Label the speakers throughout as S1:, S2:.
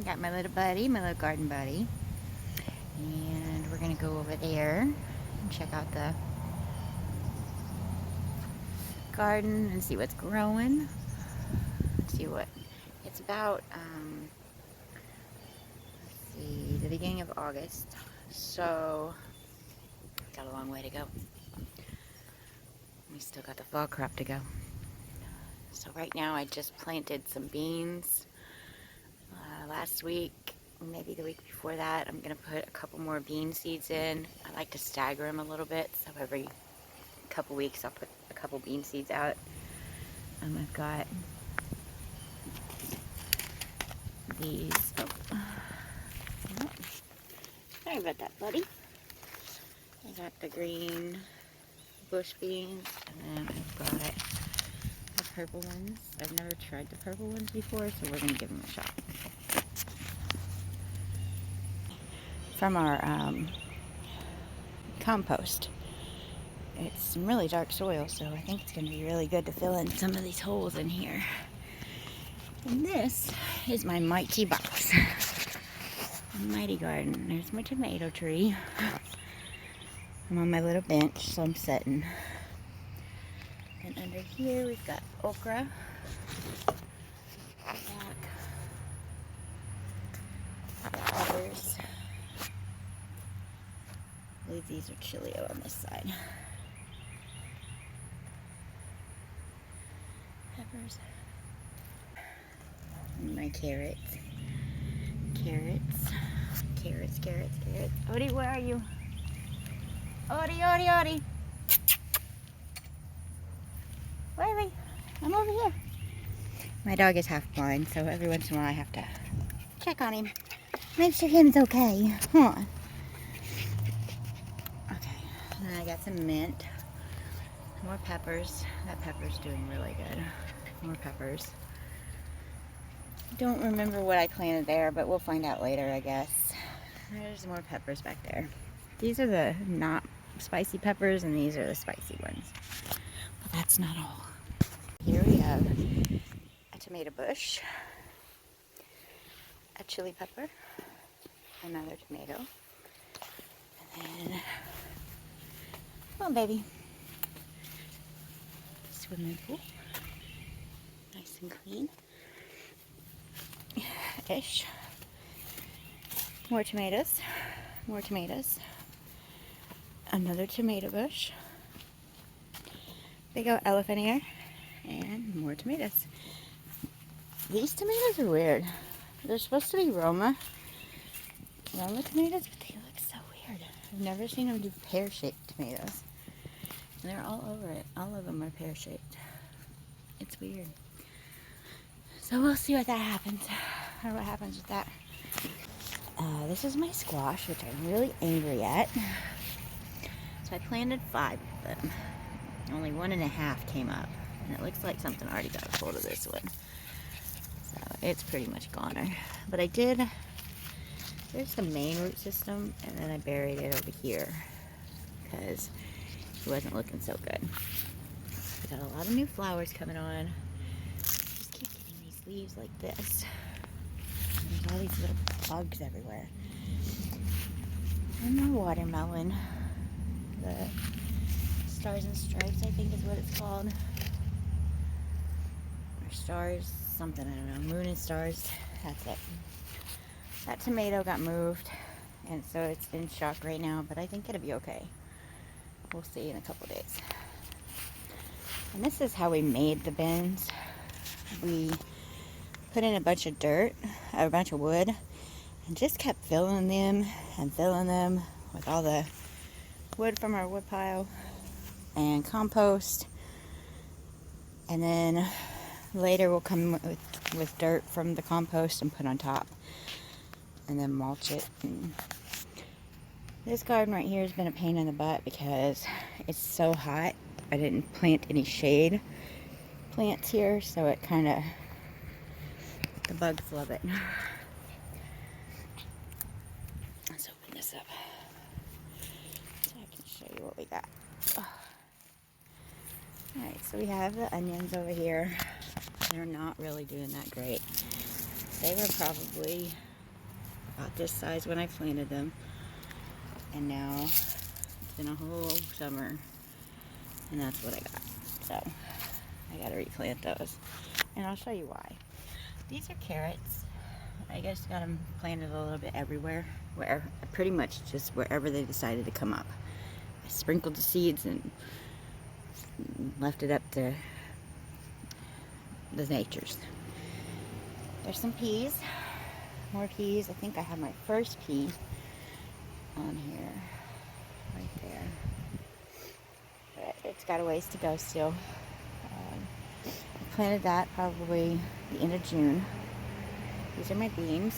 S1: Got my little buddy, my little garden buddy. And we're gonna go over there and check out the garden and see what's growing. See what it's about. Let's see, the beginning of August. So, got a long way to go. We still got the fall crop to go. So right now I just planted some beans last week, maybe the week before that. I'm gonna put a couple more bean seeds in. I like to stagger them a little bit, so every couple weeks I'll put a couple bean seeds out. I've got these. Sorry about that, buddy. I got the green bush beans, and then I've got the purple ones. I've never tried the purple ones before, so we're gonna give them a shot. From our compost. It's some really dark soil, so I think it's going to be really good to fill in some of these holes in here. And this is my mighty box. Mighty garden. There's my tomato tree. I'm on my little bench, so I'm sitting. And under here we've got okra. Peppers. I believe these are chilio on this side. Peppers. And my carrots. Carrots. Odie, where are you? Odie. Where are we? I'm over here. My dog is half blind, so every once in a while I have to check on him. Make sure him's okay. Huh. Okay, and then I got some mint. More peppers. That pepper's doing really good. More peppers. Don't remember what I planted there, but we'll find out later, I guess. There's more peppers back there. These are the not spicy peppers, and these are the spicy ones. But that's not all. Here we have a tomato bush, a chili pepper, another tomato, and then, come on, baby. Swimming pool. Nice and clean. Ish. More tomatoes. Another tomato bush. Big old elephant ear. And more tomatoes. These tomatoes are weird. They're supposed to be Roma tomatoes, but they look so weird. I've never seen them do pear-shaped tomatoes. And they're all over it. All of them are pear-shaped. It's weird. So we'll see what that happens. Or what happens with that. This is my squash, which I'm really angry at. So I planted 5 of them. Only 1.5 came up. And it looks like something already got a hold of this one. So it's pretty much goner. But I did, there's the main root system, and then I buried it over here because it wasn't looking so good. I got a lot of new flowers coming on. Just keep getting these leaves like this. And there's all these little bugs everywhere. And my watermelon. The Stars and Stripes, I think is what it's called. Or stars, something, I don't know. Moon and stars. That's it. That tomato got moved, and so it's in shock right now, but I think it'll be okay. We'll see in a couple days. And this is how we made the bins. We put in a bunch of dirt, a bunch of wood, and just kept filling them with all the wood from our wood pile and compost. And then later we'll come with dirt from the compost and put on top, and then mulch it. And this garden right here has been a pain in the butt because it's so hot. I didn't plant any shade plants here, so it kind of, the bugs love it. Let's open this up so I can show you what we got. Alright, so we have the onions over here. They're not really doing that great. They were probably about this size when I planted them. And now it's been a whole summer. And that's what I got. So I gotta replant those. And I'll show you why. These are carrots. I just got them planted a little bit everywhere. Pretty much just wherever they decided to come up. I sprinkled the seeds and left it up to the natures. There's some peas. More peas. I think I have my first pea on here. Right there. But it's got a ways to go still. I planted that probably the end of June. These are my beans.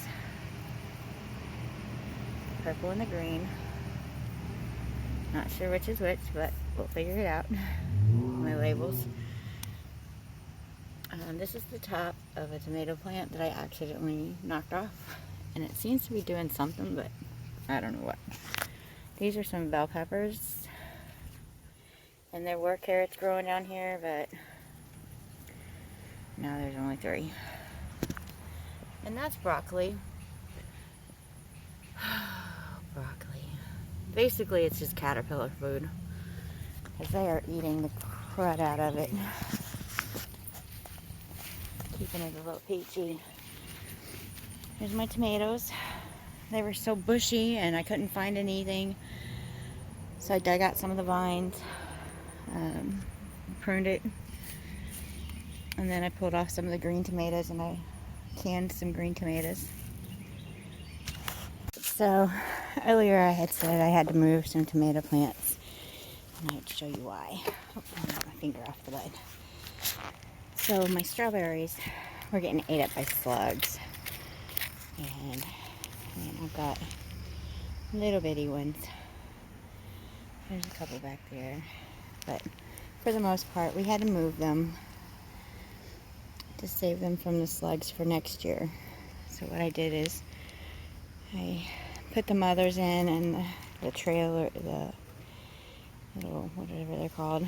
S1: Purple and the green. Not sure which is which, but we'll figure it out. My labels. This is the top of a tomato plant that I accidentally knocked off. And it seems to be doing something, but I don't know what. These are some bell peppers. And there were carrots growing down here, but now there's only 3. And that's broccoli. Broccoli. Basically, it's just caterpillar food. Because they are eating the crud out of it. Keeping it a little peachy. Here's my tomatoes. They were so bushy and I couldn't find anything. So I dug out some of the vines. Pruned it. And then I pulled off some of the green tomatoes and I canned some green tomatoes. So earlier I had said I had to move some tomato plants. And I would show you why. Oh, I got my finger off the bud. So my strawberries were getting ate up by slugs. And I've got little bitty ones. There's a couple back there. But for the most part, we had to move them to save them from the slugs for next year. So what I did is I put the mothers in and the trailer, the little, whatever they're called.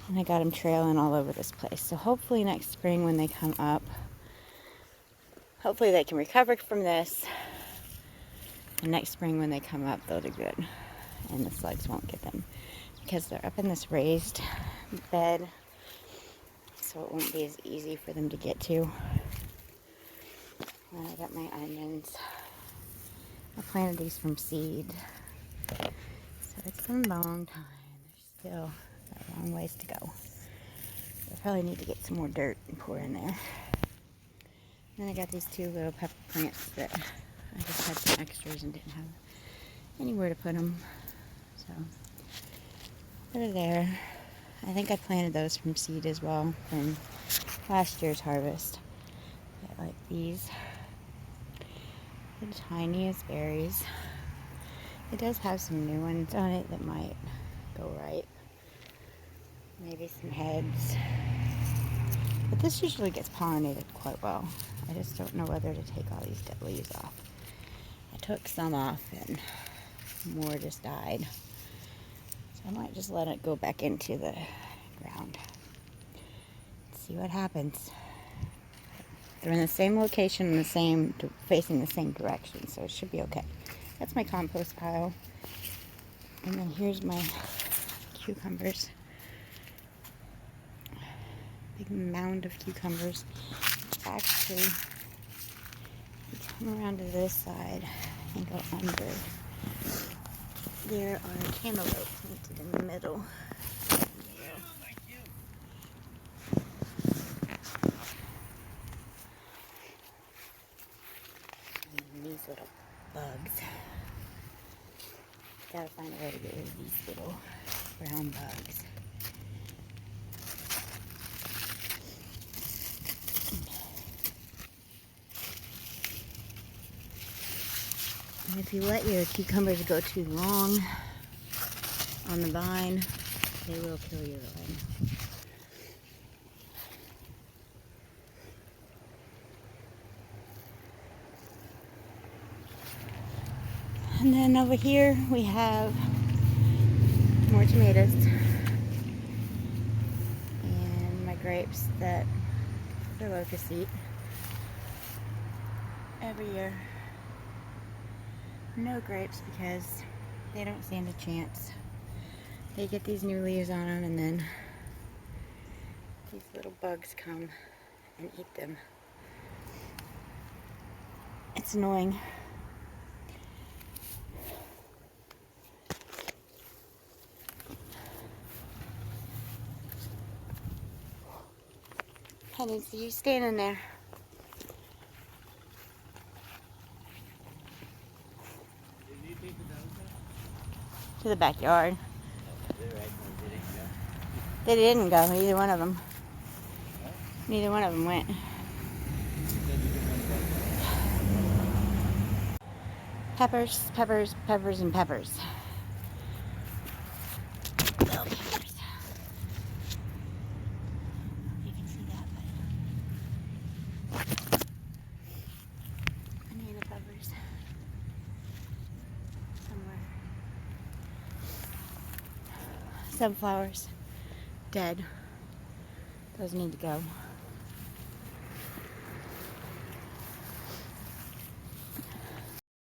S1: And I got them trailing all over this place. So hopefully next spring when they come up, hopefully they can recover from this. And next spring when they come up, they'll do good. And the slugs won't get them. Because they're up in this raised bed. So it won't be as easy for them to get to. And I got my onions. I planted these from seed. So it's been a long time. There's still a long ways to go. I probably need to get some more dirt and pour in there. And then I got these 2 little pepper plants that I just had some extras and didn't have anywhere to put them. So they're there. I think I planted those from seed as well from last year's harvest. I like these. The tiniest berries. It does have some new ones on it that might go right. Maybe some heads. But this usually gets pollinated quite well. I just don't know whether to take all these dead leaves off. I took some off and more just died. So I might just let it go back into the ground. See what happens. They're in the same location, facing the same direction, so it should be okay. That's my compost pile. And then here's my cucumbers. Big mound of cucumbers. Actually, come around to this side and go under. There are cantaloupe planted in the middle. And these little bugs. Gotta find a way to get rid of these little brown bugs. And if you let your cucumbers go too long on the vine, they will kill your vine. And then over here we have more tomatoes and my grapes that the locusts eat. every year. No grapes because they don't stand a chance. They get these new leaves on them and then these little bugs come and eat them. It's annoying. I didn't see you standing there. To the backyard. They didn't go, either one of them. Neither one of them went. Peppers, peppers, peppers, and peppers. Little peppers. You can see that, but banana peppers somewhere. Sunflowers, dead. Those need to go.